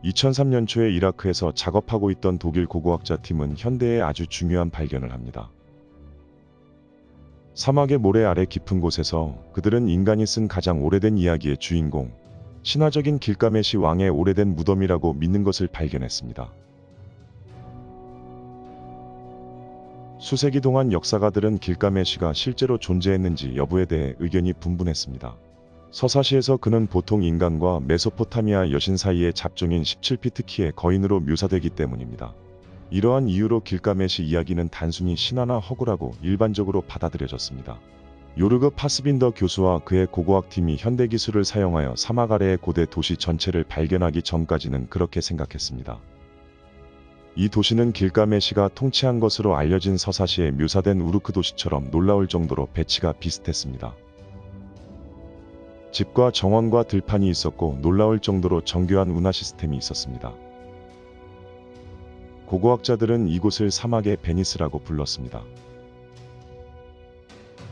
2003년 초에 이라크에서 작업하고 있던 독일 고고학자 팀은 현대에 아주 중요한 발견을 합니다. 사막의 모래 아래 깊은 곳에서 그들은 인간이 쓴 가장 오래된 이야기의 주인공, 신화적인 길가메시 왕의 오래된 무덤이라고 믿는 것을 발견했습니다. 수세기 동안 역사가들은 길가메시가 실제로 존재했는지 여부에 대해 의견이 분분했습니다. 서사시에서 그는 보통 인간과 메소포타미아 여신 사이의 잡종인 17피트 키의 거인으로 묘사되기 때문입니다. 이러한 이유로 길가메시 이야기는 단순히 신화나 허구라고 일반적으로 받아들여졌습니다. 요르그 파스빈더 교수와 그의 고고학팀이 현대기술을 사용하여 사막 아래의 고대 도시 전체를 발견하기 전까지는 그렇게 생각했습니다. 이 도시는 길가메시가 통치한 것으로 알려진 서사시에 묘사된 우르크 도시처럼 놀라울 정도로 배치가 비슷했습니다. 집과 정원과 들판이 있었고 놀라울 정도로 정교한 운하 시스템이 있었습니다. 고고학자들은 이곳을 사막의 베니스라고 불렀습니다.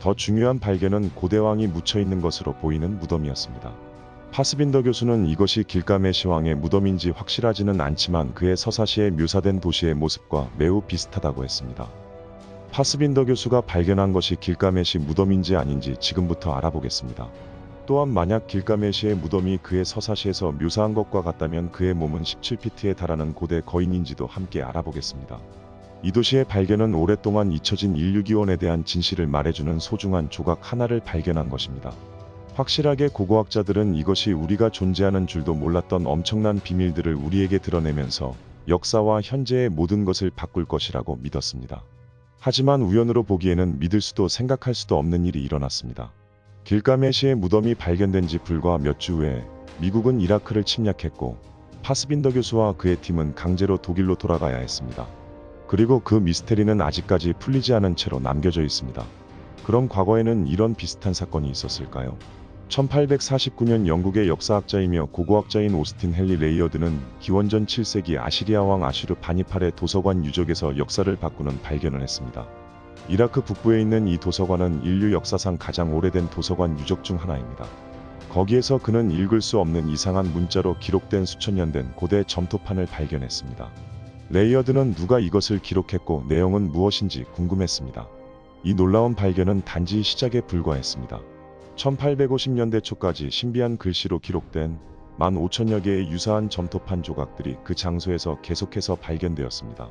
더 중요한 발견은 고대왕이 묻혀있는 것으로 보이는 무덤이었습니다. 파스빈더 교수는 이것이 길가메시 왕의 무덤인지 확실하지는 않지만 그의 서사시에 묘사된 도시의 모습과 매우 비슷하다고 했습니다. 파스빈더 교수가 발견한 것이 길가메시 무덤인지 아닌지 지금부터 알아보겠습니다. 또한 만약 길가메시의 무덤이 그의 서사시에서 묘사한 것과 같다면 그의 몸은 17피트에 달하는 고대 거인인지도 함께 알아보겠습니다. 이 도시의 발견은 오랫동안 잊혀진 인류 기원에 대한 진실을 말해주는 소중한 조각 하나를 발견한 것입니다. 확실하게 고고학자들은 이것이 우리가 존재하는 줄도 몰랐던 엄청난 비밀들을 우리에게 드러내면서 역사와 현재의 모든 것을 바꿀 것이라고 믿었습니다. 하지만 우연으로 보기에는 믿을 수도 생각할 수도 없는 일이 일어났습니다. 길가메시의 무덤이 발견된 지 불과 몇 주 후에 미국은 이라크를 침략했고 파스빈더 교수와 그의 팀은 강제로 독일로 돌아가야 했습니다. 그리고 그 미스테리는 아직까지 풀리지 않은 채로 남겨져 있습니다. 그럼 과거에는 이런 비슷한 사건이 있었을까요? 1849년 영국의 역사학자이며 고고학자인 오스틴 헨리 레이어드는 기원전 7세기 아시리아 왕 아슈르 바니팔의 도서관 유적에서 역사를 바꾸는 발견을 했습니다. 이라크 북부에 있는 이 도서관은 인류 역사상 가장 오래된 도서관 유적 중 하나입니다. 거기에서 그는 읽을 수 없는 이상한 문자로 기록된 수천 년 된 고대 점토판을 발견했습니다. 레이어드는 누가 이것을 기록했고 내용은 무엇인지 궁금했습니다. 이 놀라운 발견은 단지 시작에 불과했습니다. 1850년대 초까지 신비한 글씨로 기록된 15,000여 개의 유사한 점토판 조각들이 그 장소에서 계속해서 발견되었습니다.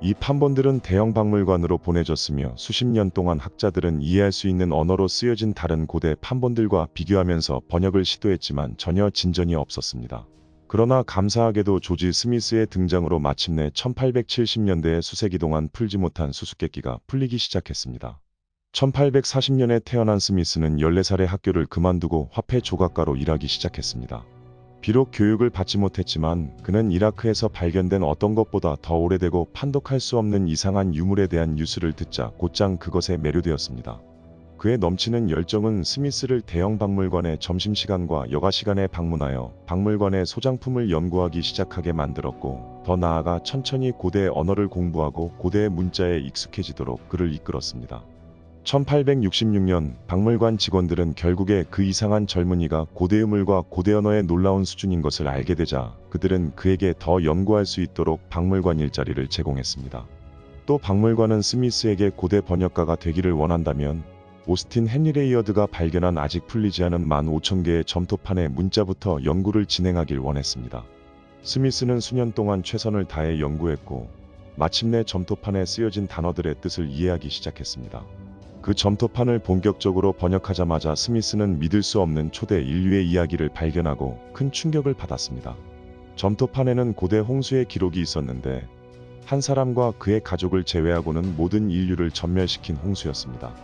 이 판본들은 대형 박물관으로 보내졌으며 수십 년 동안 학자들은 이해할 수 있는 언어로 쓰여진 다른 고대 판본들과 비교하면서 번역을 시도했지만 전혀 진전이 없었습니다. 그러나 감사하게도 조지 스미스의 등장으로 마침내 1870년대에 수세기 동안 풀지 못한 수수께끼가 풀리기 시작했습니다. 1840년에 태어난 스미스는 14살에 학교를 그만두고 화폐 조각가로 일하기 시작했습니다. 비록 교육을 받지 못했지만 그는 이라크에서 발견된 어떤 것보다 더 오래되고 판독할 수 없는 이상한 유물에 대한 뉴스를 듣자 곧장 그것에 매료되었습니다. 그의 넘치는 열정은 스미스를 대형 박물관의 점심시간과 여가시간에 방문하여 박물관의 소장품을 연구하기 시작하게 만들었고, 더 나아가 천천히 고대의 언어를 공부하고 고대의 문자에 익숙해지도록 그를 이끌었습니다. 1866년 박물관 직원들은 결국에 그 이상한 젊은이가 고대 유물과 고대 언어의 놀라운 수준인 것을 알게 되자 그들은 그에게 더 연구할 수 있도록 박물관 일자리를 제공했습니다. 또 박물관은 스미스에게 고대 번역가가 되기를 원한다면 오스틴 헨리 레이어드가 발견한 아직 풀리지 않은 15,000개의 점토판의 문자부터 연구를 진행하길 원했습니다. 스미스는 수년 동안 최선을 다해 연구했고 마침내 점토판에 쓰여진 단어들의 뜻을 이해하기 시작했습니다. 그 점토판을 본격적으로 번역하자마자 스미스는 믿을 수 없는 초대 인류의 이야기를 발견하고 큰 충격을 받았습니다. 점토판에는 고대 홍수의 기록이 있었는데 한 사람과 그의 가족을 제외하고는 모든 인류를 전멸시킨 홍수였습니다.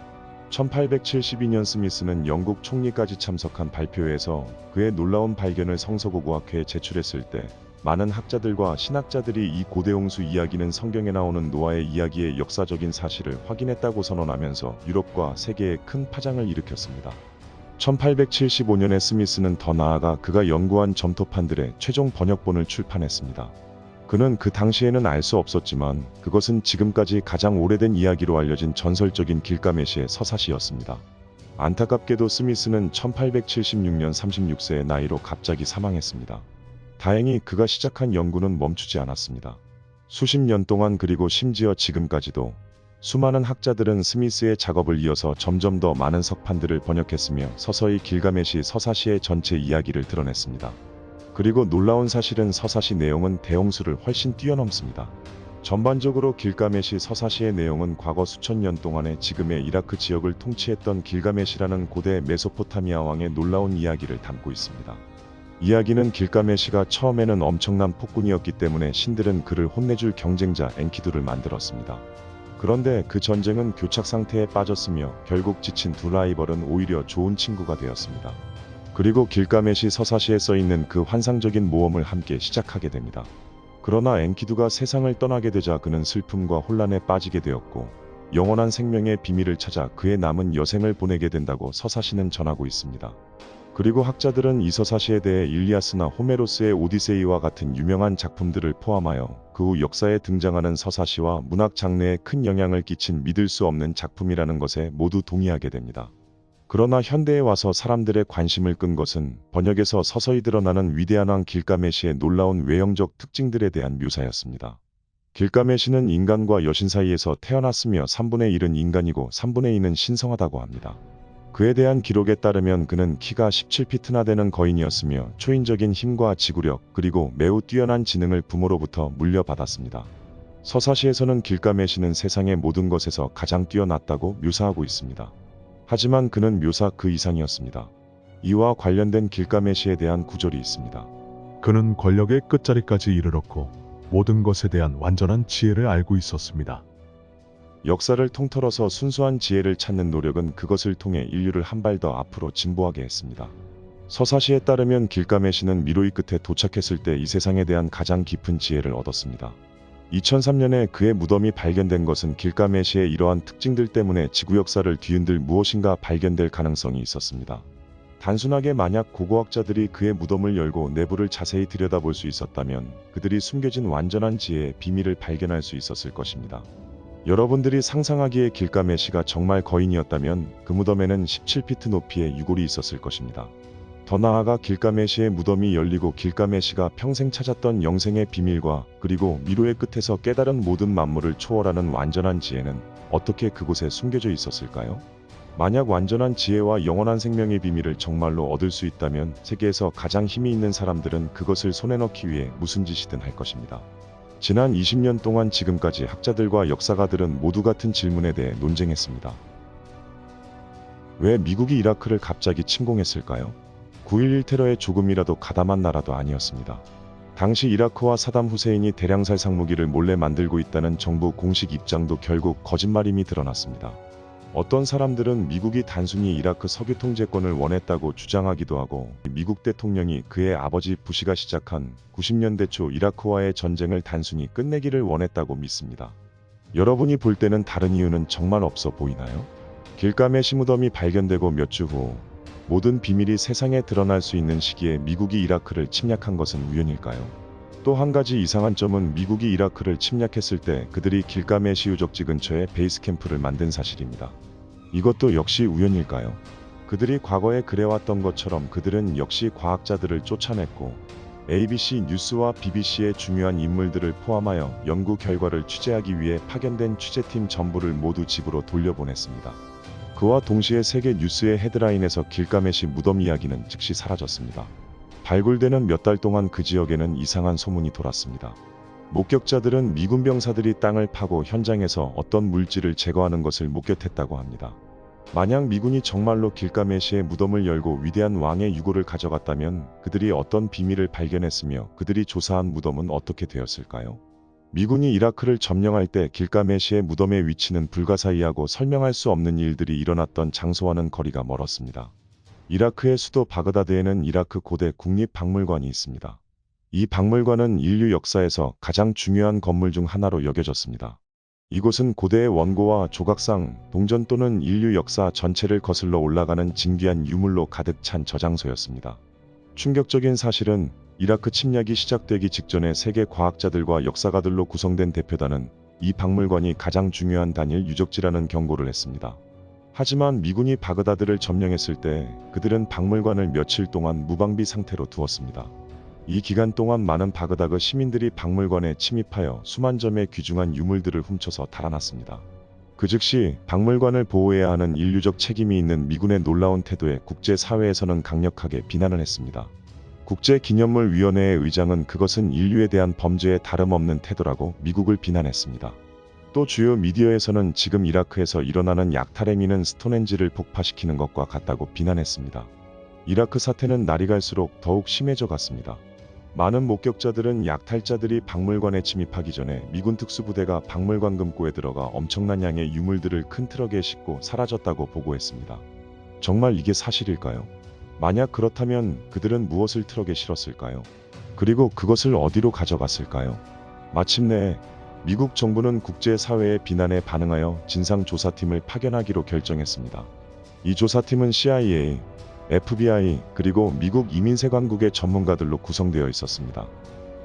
1872년 스미스는 영국 총리까지 참석한 발표회에서 그의 놀라운 발견을 성서고고학회에 제출했을 때 많은 학자들과 신학자들이 이 고대 홍수 이야기는 성경에 나오는 노아의 이야기의 역사적인 사실을 확인했다고 선언하면서 유럽과 세계에 큰 파장을 일으켰습니다. 1875년에 스미스는 더 나아가 그가 연구한 점토판들의 최종 번역본을 출판했습니다. 그는 그 당시에는 알 수 없었지만 그것은 지금까지 가장 오래된 이야기로 알려진 전설적인 길가메시의 서사시였습니다. 안타깝게도 스미스는 1876년 36세의 나이로 갑자기 사망했습니다. 다행히 그가 시작한 연구는 멈추지 않았습니다. 수십 년 동안 그리고 심지어 지금까지도 수많은 학자들은 스미스의 작업을 이어서 점점 더 많은 석판들을 번역했으며 서서히 길가메시 서사시의 전체 이야기를 드러냈습니다. 그리고 놀라운 사실은 서사시 내용은 대홍수를 훨씬 뛰어넘습니다. 전반적으로 길가메시 서사시의 내용은 과거 수천 년 동안의 지금의 이라크 지역을 통치했던 길가메시라는 고대 메소포타미아 왕의 놀라운 이야기를 담고 있습니다. 이야기는 길가메시가 처음에는 엄청난 폭군이었기 때문에 신들은 그를 혼내줄 경쟁자 엔키두를 만들었습니다. 그런데 그 전쟁은 교착 상태에 빠졌으며 결국 지친 두 라이벌은 오히려 좋은 친구가 되었습니다. 그리고 길가메시 서사시에 써있는 그 환상적인 모험을 함께 시작하게 됩니다. 그러나 엔키두가 세상을 떠나게 되자 그는 슬픔과 혼란에 빠지게 되었고 영원한 생명의 비밀을 찾아 그의 남은 여생을 보내게 된다고 서사시는 전하고 있습니다. 그리고 학자들은 이 서사시에 대해 일리아스나 호메로스의 오디세이와 같은 유명한 작품들을 포함하여 그 후 역사에 등장하는 서사시와 문학 장르에 큰 영향을 끼친 믿을 수 없는 작품이라는 것에 모두 동의하게 됩니다. 그러나 현대에 와서 사람들의 관심을 끈 것은 번역에서 서서히 드러나는 위대한 왕 길가메시의 놀라운 외형적 특징들에 대한 묘사였습니다. 길가메시는 인간과 여신 사이에서 태어났으며 3분의 1은 인간이고 3분의 2는 신성하다고 합니다. 그에 대한 기록에 따르면 그는 키가 17피트나 되는 거인이었으며 초인적인 힘과 지구력 그리고 매우 뛰어난 지능을 부모로부터 물려받았습니다. 서사시에서는 길가메시는 세상의 모든 것에서 가장 뛰어났다고 묘사하고 있습니다. 하지만 그는 묘사 그 이상이었습니다. 이와 관련된 길가메시에 대한 구절이 있습니다. 그는 권력의 끝자리까지 이르렀고 모든 것에 대한 완전한 지혜를 알고 있었습니다. 역사를 통틀어서 순수한 지혜를 찾는 노력은 그것을 통해 인류를 한 발 더 앞으로 진보하게 했습니다. 서사시에 따르면 길가메시는 미로이 끝에 도착했을 때 이 세상에 대한 가장 깊은 지혜를 얻었습니다. 2003년에 그의 무덤이 발견된 것은 길가메시의 이러한 특징들 때문에 지구 역사를 뒤흔들 무엇인가 발견될 가능성이 있었습니다. 단순하게 만약 고고학자들이 그의 무덤을 열고 내부를 자세히 들여다볼 수 있었다면 그들이 숨겨진 완전한 지혜의 비밀을 발견할 수 있었을 것입니다. 여러분들이 상상하기에 길가메시가 정말 거인이었다면 그 무덤에는 17피트 높이의 유골이 있었을 것입니다. 더 나아가 길가메시의 무덤이 열리고 길가메시가 평생 찾았던 영생의 비밀과 그리고 미로의 끝에서 깨달은 모든 만물을 초월하는 완전한 지혜는 어떻게 그곳에 숨겨져 있었을까요? 만약 완전한 지혜와 영원한 생명의 비밀을 정말로 얻을 수 있다면 세계에서 가장 힘이 있는 사람들은 그것을 손에 넣기 위해 무슨 짓이든 할 것입니다. 지난 20년 동안 지금까지 학자들과 역사가들은 모두 같은 질문에 대해 논쟁했습니다. 왜 미국이 이라크를 갑자기 침공했을까요? 9.11 테러에 조금이라도 가담한 나라도 아니었습니다. 당시 이라크와 사담 후세인이 대량 살상 무기를 몰래 만들고 있다는 정부 공식 입장도 결국 거짓말임이 드러났습니다. 어떤 사람들은 미국이 단순히 이라크 석유 통제권을 원했다고 주장하기도 하고 미국 대통령이 그의 아버지 부시가 시작한 90년대 초 이라크와의 전쟁을 단순히 끝내기를 원했다고 믿습니다. 여러분이 볼 때는 다른 이유는 정말 없어 보이나요? 길가메시 무덤이 발견되고 몇 주 후 모든 비밀이 세상에 드러날 수 있는 시기에 미국이 이라크를 침략한 것은 우연일까요? 또 한 가지 이상한 점은 미국이 이라크를 침략했을 때 그들이 길가메시 유적지 근처에 베이스 캠프를 만든 사실입니다. 이것도 역시 우연일까요? 그들이 과거에 그래왔던 것처럼 그들은 역시 과학자들을 쫓아냈고 ABC 뉴스와 BBC의 중요한 인물들을 포함하여 연구 결과를 취재하기 위해 파견된 취재팀 전부를 모두 집으로 돌려보냈습니다. 그와 동시에 세계 뉴스의 헤드라인에서 길가메시 무덤 이야기는 즉시 사라졌습니다. 발굴되는 몇 달 동안 그 지역에는 이상한 소문이 돌았습니다. 목격자들은 미군 병사들이 땅을 파고 현장에서 어떤 물질을 제거하는 것을 목격했다고 합니다. 만약 미군이 정말로 길가메시의 무덤을 열고 위대한 왕의 유골을 가져갔다면 그들이 어떤 비밀을 발견했으며 그들이 조사한 무덤은 어떻게 되었을까요? 미군이 이라크를 점령할 때 길가메시의 무덤의 위치는 불가사의하고 설명할 수 없는 일들이 일어났던 장소와는 거리가 멀었습니다. 이라크의 수도 바그다드에는 이라크 고대 국립박물관이 있습니다. 이 박물관은 인류 역사에서 가장 중요한 건물 중 하나로 여겨졌습니다. 이곳은 고대의 원고와 조각상, 동전 또는 인류 역사 전체를 거슬러 올라가는 진귀한 유물로 가득 찬 저장소였습니다. 충격적인 사실은 이라크 침략이 시작되기 직전에 세계 과학자들과 역사가들로 구성된 대표단은 이 박물관이 가장 중요한 단일 유적지라는 경고를 했습니다. 하지만 미군이 바그다드를 점령했을 때 그들은 박물관을 며칠 동안 무방비 상태로 두었습니다. 이 기간 동안 많은 바그다드 시민들이 박물관에 침입하여 수만 점의 귀중한 유물들을 훔쳐서 달아났습니다. 그 즉시 박물관을 보호해야 하는 인류적 책임이 있는 미군의 놀라운 태도에 국제사회에서는 강력하게 비난을 했습니다. 국제기념물위원회의 의장은 그것은 인류에 대한 범죄에 다름없는 태도라고 미국을 비난했습니다. 또 주요 미디어에서는 지금 이라크에서 일어나는 약탈 행위는 스톤헨지를 폭파시키는 것과 같다고 비난했습니다. 이라크 사태는 날이 갈수록 더욱 심해져 갔습니다. 많은 목격자들은 약탈자들이 박물관에 침입하기 전에 미군 특수부대가 박물관 금고에 들어가 엄청난 양의 유물들을 큰 트럭에 싣고 사라졌다고 보고했습니다. 정말 이게 사실일까요? 만약 그렇다면 그들은 무엇을 트럭에 실었을까요? 그리고 그것을 어디로 가져갔을까요? 마침내 미국 정부는 국제사회의 비난에 반응하여 진상조사팀을 파견하기로 결정했습니다. 이 조사팀은 CIA, FBI, 그리고 미국 이민세관국의 전문가들로 구성되어 있었습니다.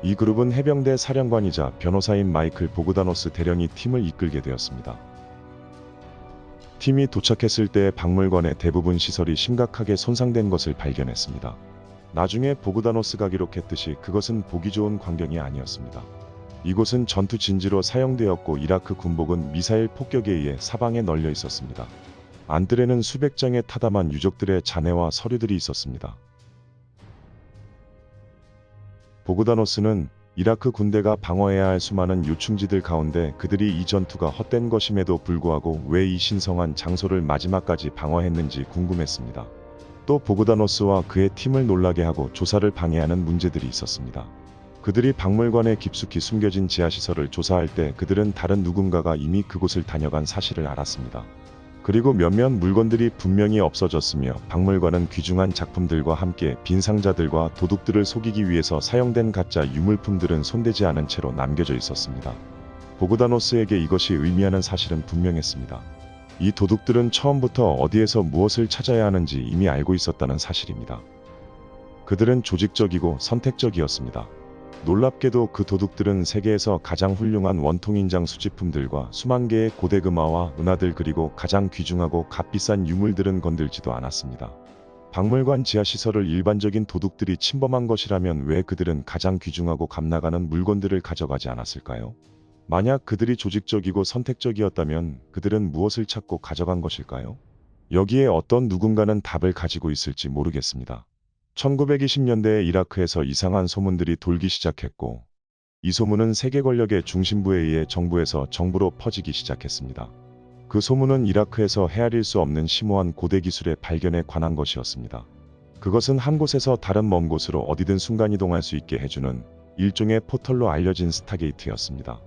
이 그룹은 해병대 사령관이자 변호사인 마이클 보그다노스 대령이 팀을 이끌게 되었습니다. 팀이 도착했을 때 박물관의 대부분 시설이 심각하게 손상된 것을 발견했습니다. 나중에 보그다노스가 기록했듯이 그것은 보기 좋은 광경이 아니었습니다. 이곳은 전투 진지로 사용되었고 이라크 군복은 미사일 폭격에 의해 사방에 널려 있었습니다. 안뜰에는 수백 장의 타담한 유족들의 잔해와 서류들이 있었습니다. 보그다노스는 이라크 군대가 방어해야 할 수많은 요충지들 가운데 그들이 이 전투가 헛된 것임에도 불구하고 왜 이 신성한 장소를 마지막까지 방어했는지 궁금했습니다. 또 보그다노스와 그의 팀을 놀라게 하고 조사를 방해하는 문제들이 있었습니다. 그들이 박물관에 깊숙이 숨겨진 지하시설을 조사할 때 그들은 다른 누군가가 이미 그곳을 다녀간 사실을 알았습니다. 그리고 몇몇 물건들이 분명히 없어졌으며 박물관은 귀중한 작품들과 함께 빈 상자들과 도둑들을 속이기 위해서 사용된 가짜 유물품들은 손대지 않은 채로 남겨져 있었습니다. 보그다노스에게 이것이 의미하는 사실은 분명했습니다. 이 도둑들은 처음부터 어디에서 무엇을 찾아야 하는지 이미 알고 있었다는 사실입니다. 그들은 조직적이고 선택적이었습니다. 놀랍게도 그 도둑들은 세계에서 가장 훌륭한 원통인장 수집품들과 수만 개의 고대 금화와 은하들 그리고 가장 귀중하고 값비싼 유물들은 건들지도 않았습니다. 박물관 지하시설을 일반적인 도둑들이 침범한 것이라면 왜 그들은 가장 귀중하고 값나가는 물건들을 가져가지 않았을까요? 만약 그들이 조직적이고 선택적이었다면 그들은 무엇을 찾고 가져간 것일까요? 여기에 어떤 누군가는 답을 가지고 있을지 모르겠습니다. 1920년대에 이라크에서 이상한 소문들이 돌기 시작했고 이 소문은 세계 권력의 중심부에 의해 정부에서 정부로 퍼지기 시작했습니다. 그 소문은 이라크에서 헤아릴 수 없는 심오한 고대 기술의 발견에 관한 것이었습니다. 그것은 한 곳에서 다른 먼 곳으로 어디든 순간이동할 수 있게 해주는 일종의 포털로 알려진 스타게이트였습니다.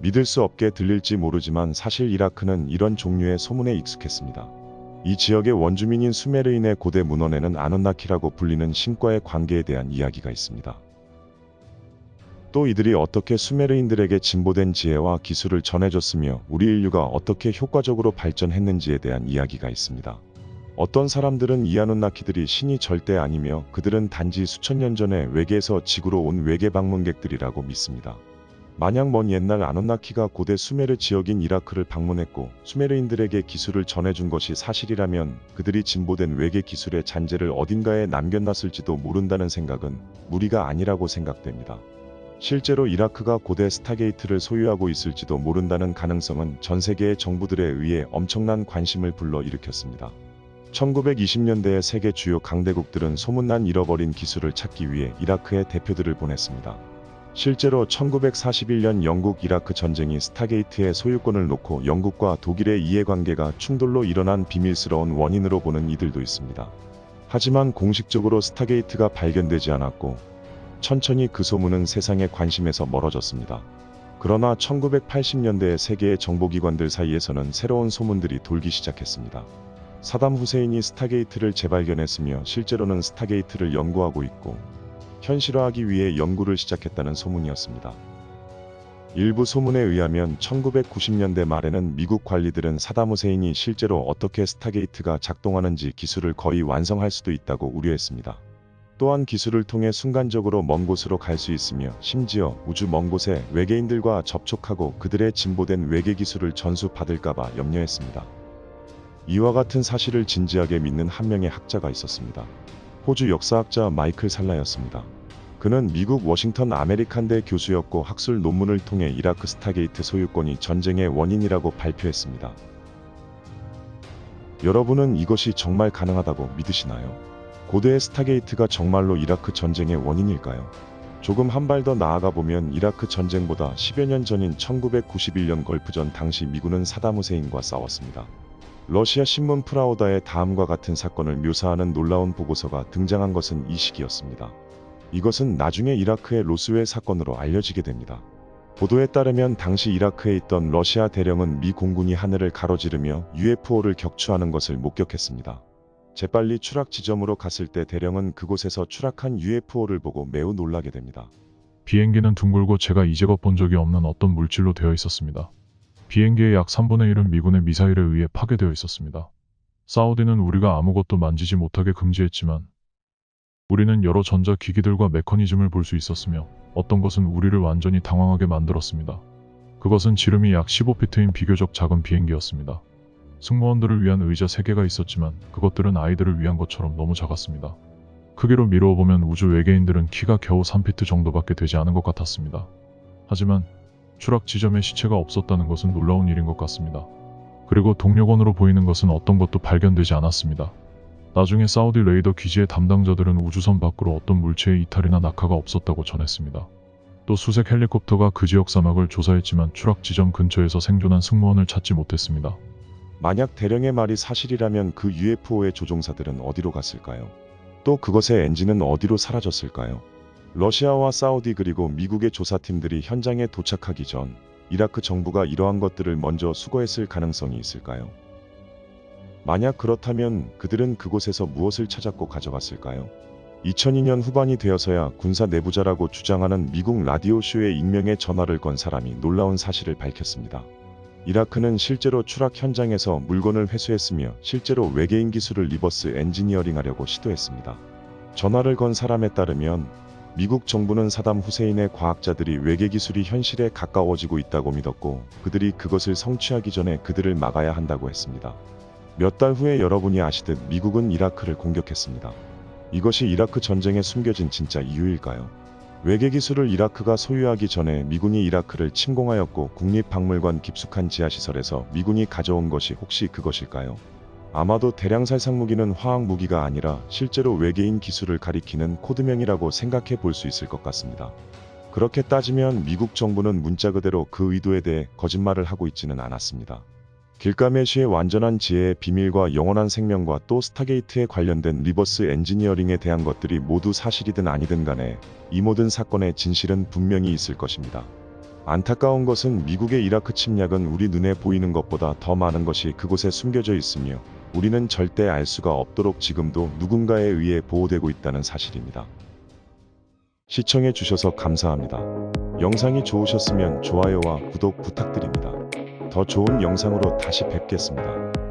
믿을 수 없게 들릴지 모르지만 사실 이라크는 이런 종류의 소문에 익숙했습니다. 이 지역의 원주민인 수메르인의 고대 문헌에는 아눈나키라고 불리는 신과의 관계에 대한 이야기가 있습니다. 또 이들이 어떻게 수메르인들에게 진보된 지혜와 기술을 전해줬으며 우리 인류가 어떻게 효과적으로 발전했는지에 대한 이야기가 있습니다. 어떤 사람들은 이 아눈나키들이 신이 절대 아니며 그들은 단지 수천 년 전에 외계에서 지구로 온 외계 방문객들이라고 믿습니다. 만약 먼 옛날 아눈나키가 고대 수메르 지역인 이라크를 방문했고 수메르인들에게 기술을 전해준 것이 사실이라면 그들이 진보된 외계 기술의 잔재를 어딘가에 남겨놨을지도 모른다는 생각은 무리가 아니라고 생각됩니다. 실제로 이라크가 고대 스타게이트를 소유하고 있을지도 모른다는 가능성은 전 세계의 정부들에 의해 엄청난 관심을 불러일으켰습니다. 1920년대에 세계 주요 강대국들은 소문난 잃어버린 기술을 찾기 위해 이라크에 대표들을 보냈습니다. 실제로 1941년 영국 이라크 전쟁이 스타게이트의 소유권을 놓고 영국과 독일의 이해관계가 충돌로 일어난 비밀스러운 원인으로 보는 이들도 있습니다. 하지만 공식적으로 스타게이트가 발견되지 않았고 천천히 그 소문은 세상의 관심에서 멀어졌습니다. 그러나 1980년대에 세계의 정보기관들 사이에서는 새로운 소문들이 돌기 시작했습니다. 사담 후세인이 스타게이트를 재발견했으며 실제로는 스타게이트를 연구하고 있고 현실화하기 위해 연구를 시작했다는 소문이었습니다. 일부 소문에 의하면 1990년대 말에는 미국 관리들은 사담 후세인이 실제로 어떻게 스타게이트가 작동하는지 기술을 거의 완성할 수도 있다고 우려했습니다. 또한 기술을 통해 순간적으로 먼 곳으로 갈 수 있으며 심지어 우주 먼 곳에 외계인들과 접촉하고 그들의 진보된 외계 기술을 전수받을까봐 염려했습니다. 이와 같은 사실을 진지하게 믿는 한 명의 학자가 있었습니다. 호주 역사학자 마이클 살라였습니다. 그는 미국 워싱턴 아메리칸대 교수였고 학술 논문을 통해 이라크 스타게이트 소유권이 전쟁의 원인이라고 발표했습니다. 여러분은 이것이 정말 가능하다고 믿으시나요? 고대의 스타게이트가 정말로 이라크 전쟁의 원인일까요? 조금 한 발 더 나아가 보면 이라크 전쟁보다 10여 년 전인 1991년 걸프전 당시 미군은 사담 후세인과 싸웠습니다. 러시아 신문 프라우다에 다음과 같은 사건을 묘사하는 놀라운 보고서가 등장한 것은 이 시기였습니다. 이것은 나중에 이라크의 로스웰 사건으로 알려지게 됩니다. 보도에 따르면 당시 이라크에 있던 러시아 대령은 미 공군이 하늘을 가로지르며 UFO를 격추하는 것을 목격했습니다. 재빨리 추락 지점으로 갔을 때 대령은 그곳에서 추락한 UFO를 보고 매우 놀라게 됩니다. 비행기는 둥글고 제가 이제껏 본 적이 없는 어떤 물질로 되어 있었습니다. 비행기의 약 3분의 1은 미군의 미사일에 의해 파괴되어 있었습니다. 사우디는 우리가 아무것도 만지지 못하게 금지했지만 우리는 여러 전자기기들과 메커니즘을 볼 수 있었으며 어떤 것은 우리를 완전히 당황하게 만들었습니다. 그것은 지름이 약 15피트인 비교적 작은 비행기였습니다. 승무원들을 위한 의자 3개가 있었지만 그것들은 아이들을 위한 것처럼 너무 작았습니다. 크기로 미루어 보면 우주 외계인들은 키가 겨우 3피트 정도밖에 되지 않은 것 같았습니다. 하지만 추락 지점에 시체가 없었다는 것은 놀라운 일인 것 같습니다. 그리고 동력원으로 보이는 것은 어떤 것도 발견되지 않았습니다. 나중에 사우디 레이더 기지의 담당자들은 우주선 밖으로 어떤 물체의 이탈이나 낙하가 없었다고 전했습니다. 또 수색 헬리콥터가 그 지역 사막을 조사했지만 추락 지점 근처에서 생존한 승무원을 찾지 못했습니다. 만약 대령의 말이 사실이라면 그 UFO의 조종사들은 어디로 갔을까요? 또 그것의 엔진은 어디로 사라졌을까요? 러시아와 사우디 그리고 미국의 조사팀들이 현장에 도착하기 전 이라크 정부가 이러한 것들을 먼저 수거했을 가능성이 있을까요? 만약 그렇다면 그들은 그곳에서 무엇을 찾았고 가져갔을까요? 2002년 후반이 되어서야 군사 내부자라고 주장하는 미국 라디오쇼에 익명의 전화를 건 사람이 놀라운 사실을 밝혔습니다. 이라크는 실제로 추락 현장에서 물건을 회수했으며 실제로 외계인 기술을 리버스 엔지니어링하려고 시도했습니다. 전화를 건 사람에 따르면 미국 정부는 사담 후세인의 과학자들이 외계 기술이 현실에 가까워지고 있다고 믿었고 그들이 그것을 성취하기 전에 그들을 막아야 한다고 했습니다. 몇 달 후에 여러분이 아시듯 미국은 이라크를 공격했습니다. 이것이 이라크 전쟁에 숨겨진 진짜 이유일까요? 외계 기술을 이라크가 소유하기 전에 미군이 이라크를 침공하였고 국립박물관 깊숙한 지하시설에서 미군이 가져온 것이 혹시 그것일까요? 아마도 대량 살상 무기는 화학 무기가 아니라 실제로 외계인 기술을 가리키는 코드명이라고 생각해 볼 수 있을 것 같습니다. 그렇게 따지면 미국 정부는 문자 그대로 그 의도에 대해 거짓말을 하고 있지는 않았습니다. 길가메시의 완전한 지혜의 비밀과 영원한 생명과 또 스타게이트에 관련된 리버스 엔지니어링에 대한 것들이 모두 사실이든 아니든 간에 이 모든 사건의 진실은 분명히 있을 것입니다. 안타까운 것은 미국의 이라크 침략은 우리 눈에 보이는 것보다 더 많은 것이 그곳에 숨겨져 있으며 우리는 절대 알 수가 없도록 지금도 누군가에 의해 보호되고 있다는 사실입니다. 시청해 주셔서 감사합니다. 영상이 좋으셨으면 좋아요와 구독 부탁드립니다. 더 좋은 영상으로 다시 뵙겠습니다.